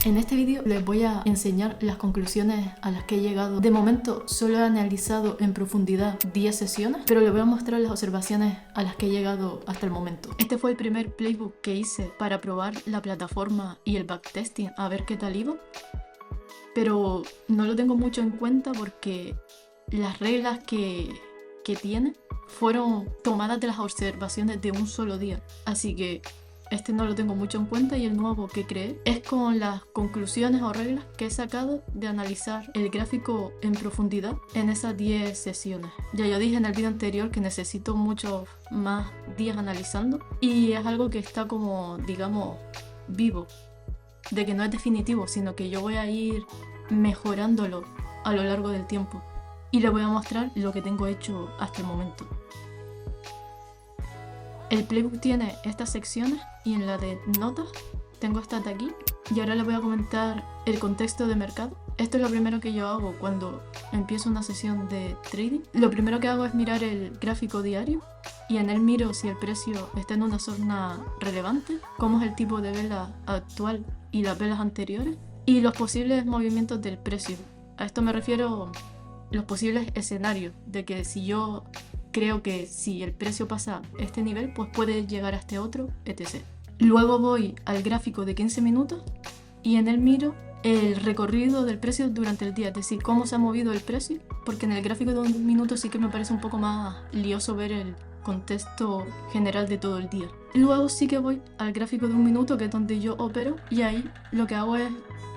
En este vídeo les voy a enseñar las conclusiones a las que he llegado. De momento solo he analizado en profundidad 10 sesiones, pero les voy a mostrar las observaciones a las que he llegado hasta el momento. Este fue el primer playbook que hice para probar la plataforma y el backtesting, a ver qué tal iba. Pero no lo tengo mucho en cuenta porque las reglas que tiene fueron tomadas de las observaciones de un solo día. Así que este no lo tengo mucho en cuenta y el nuevo que creé es con las conclusiones o reglas que he sacado de analizar el gráfico en profundidad en esas 10 sesiones. Ya yo dije en el vídeo anterior que necesito muchos más días analizando y es algo que está como, digamos, vivo, de que no es definitivo, sino que yo voy a ir mejorándolo a lo largo del tiempo y les voy a mostrar lo que tengo hecho hasta el momento. El playbook tiene estas secciones y en la de notas tengo estas de aquí y ahora les voy a comentar el contexto de mercado. Esto es lo primero que yo hago cuando empiezo una sesión de trading. Lo primero que hago es mirar el gráfico diario y en él miro si el precio está en una zona relevante, cómo es el tipo de vela actual y las velas anteriores y los posibles movimientos del precio. A esto me refiero los posibles escenarios de que si yo creo que si el precio pasa este nivel, pues puede llegar a este otro, etc. Luego voy al gráfico de 15 minutos y en él miro el recorrido del precio durante el día, es decir, cómo se ha movido el precio, porque en el gráfico de un minuto sí que me parece un poco más lioso ver el contexto general de todo el día. Luego sí que voy al gráfico de un minuto, que es donde yo opero, y ahí lo que hago es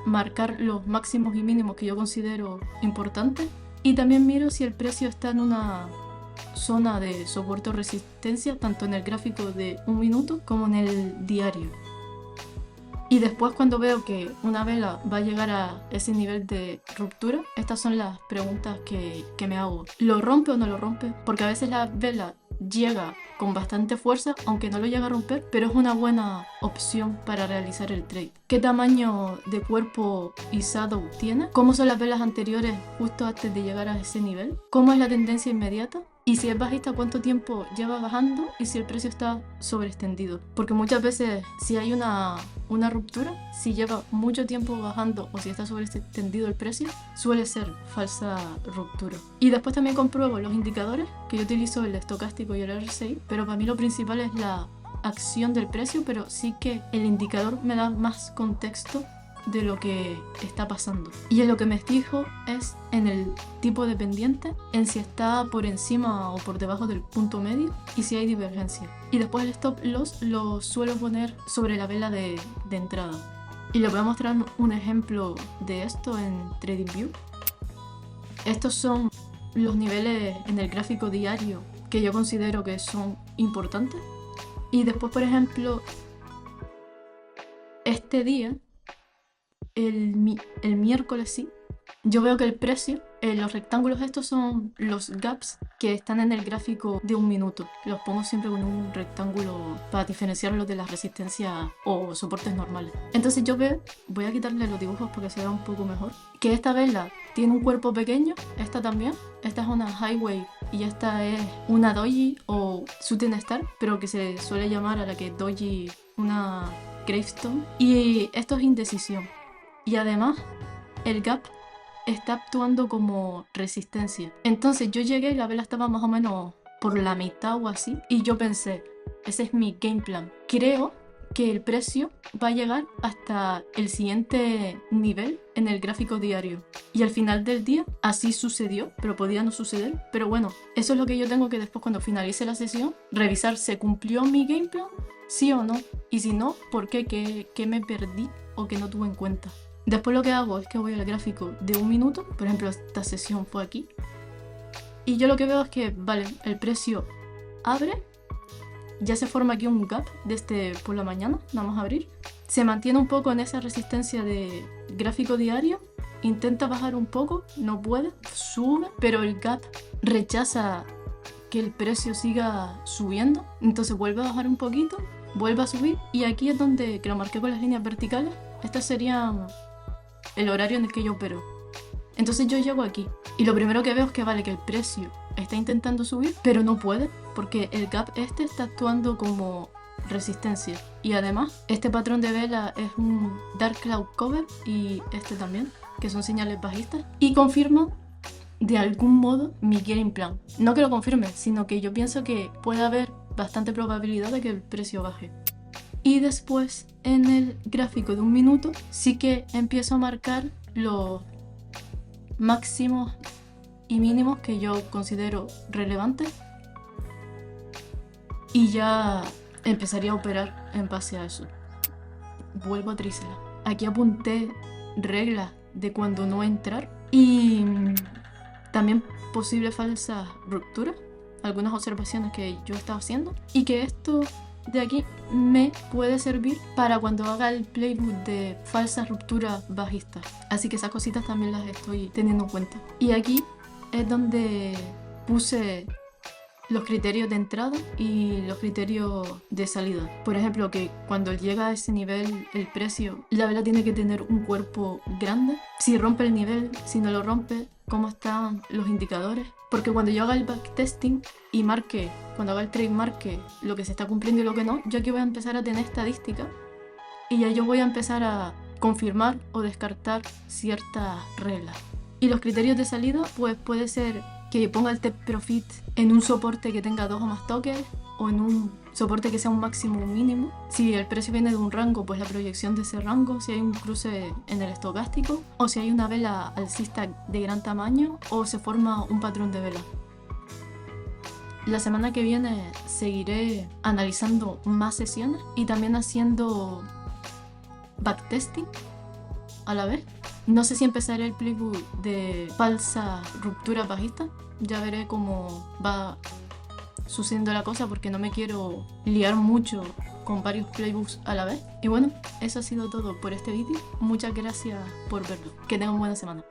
marcar los máximos y mínimos que yo considero importantes y también miro si el precio está en una zona de soporte o resistencia, tanto en el gráfico de un minuto como en el diario. Y después, cuando veo que una vela va a llegar a ese nivel de ruptura, estas son las preguntas que me hago. ¿Lo rompe o no lo rompe? Porque a veces la vela llega con bastante fuerza, aunque no lo llega a romper, pero es una buena opción para realizar el trade. ¿Qué tamaño de cuerpo y shadow tiene? ¿Cómo son las velas anteriores justo antes de llegar a ese nivel? ¿Cómo es la tendencia inmediata? Y si es bajista, ¿cuánto tiempo lleva bajando? Y si el precio está sobreextendido. Porque muchas veces si hay una ruptura, si lleva mucho tiempo bajando o si está sobreextendido el precio, suele ser falsa ruptura. Y después también compruebo los indicadores, que yo utilizo el estocástico y el RSI, pero para mí lo principal es la acción del precio, pero sí que el indicador me da más contexto de lo que está pasando. Y en lo que me fijo es en el tipo de pendiente, en si está por encima o por debajo del punto medio y si hay divergencia. Y después el stop loss lo suelo poner sobre la vela de entrada. Y les voy a mostrar un ejemplo de esto en TradingView. Estos son los niveles en el gráfico diario que yo considero que son importantes. Y después, por ejemplo, este día, el miércoles sí, yo veo que el precio, los rectángulos estos son los gaps que están en el gráfico de un minuto. Los pongo siempre con un rectángulo para diferenciarlos de las resistencias o soportes normales. Entonces yo veo, voy a quitarle los dibujos porque se vea un poco mejor, que esta vela tiene un cuerpo pequeño, esta también. Esta es una highway y esta es una doji o shooting star, pero que se suele llamar a la que doji una gravestone. Y esto es indecisión. Y además, el gap está actuando como resistencia. Entonces yo llegué y la vela estaba más o menos por la mitad o así. Y yo pensé, ese es mi game plan. Creo que el precio va a llegar hasta el siguiente nivel en el gráfico diario. Y al final del día así sucedió, pero podía no suceder. Pero bueno, eso es lo que yo tengo que después, cuando finalice la sesión, revisar, ¿se cumplió mi game plan? ¿Sí o no? Y si no, ¿por qué? ¿Qué me perdí o que no tuve en cuenta? Después lo que hago es que voy al gráfico de un minuto, por ejemplo esta sesión fue aquí, y yo lo que veo es que, vale, el precio abre, ya se forma aquí un gap desde por la mañana, vamos a abrir, se mantiene un poco en esa resistencia de gráfico diario, intenta bajar un poco, no puede, sube, pero el gap rechaza que el precio siga subiendo, entonces vuelve a bajar un poquito, vuelve a subir, y aquí es donde, que lo marqué con las líneas verticales, estas serían el horario en el que yo opero. Entonces yo llego aquí y lo primero que veo es que vale, que el precio está intentando subir, pero no puede, porque el gap este está actuando como resistencia. Y además, este patrón de vela es un Dark Cloud Cover y este también, que son señales bajistas. Y confirman de algún modo mi game plan. No que lo confirme, sino que yo pienso que puede haber bastante probabilidad de que el precio baje. Y después, en el gráfico de 1 minuto, sí que empiezo a marcar los máximos y mínimos que yo considero relevantes. Y ya empezaría a operar en base a eso. Vuelvo a Trisela. Aquí apunté reglas de cuando no entrar y también posible falsa ruptura. Algunas observaciones que yo he estado haciendo y que esto de aquí me puede servir para cuando haga el playbook de falsas rupturas bajistas. Así que esas cositas también las estoy teniendo en cuenta. Y aquí es donde puse los criterios de entrada y los criterios de salida. Por ejemplo, que cuando llega a ese nivel el precio, la vela tiene que tener un cuerpo grande. Si rompe el nivel, si no lo rompe, cómo están los indicadores. Porque cuando yo haga el backtesting y marque, cuando haga el trade marque lo que se está cumpliendo y lo que no, yo aquí voy a empezar a tener estadística y ya yo voy a empezar a confirmar o descartar ciertas reglas. Y los criterios de salida, pues puede ser que ponga el take profit en un soporte que tenga 2 o más toques o en un soporte que sea un máximo o un mínimo. Si el precio viene de un rango, pues la proyección de ese rango, si hay un cruce en el estocástico o si hay una vela alcista de gran tamaño o se forma un patrón de vela. La semana que viene seguiré analizando más sesiones y también haciendo backtesting a la vez. No sé si empezaré el playbook de falsa ruptura bajista. Ya veré cómo va sucediendo la cosa porque no me quiero liar mucho con varios playbooks a la vez. Y bueno, eso ha sido todo por este vídeo. Muchas gracias por verlo. Que tengan buena semana.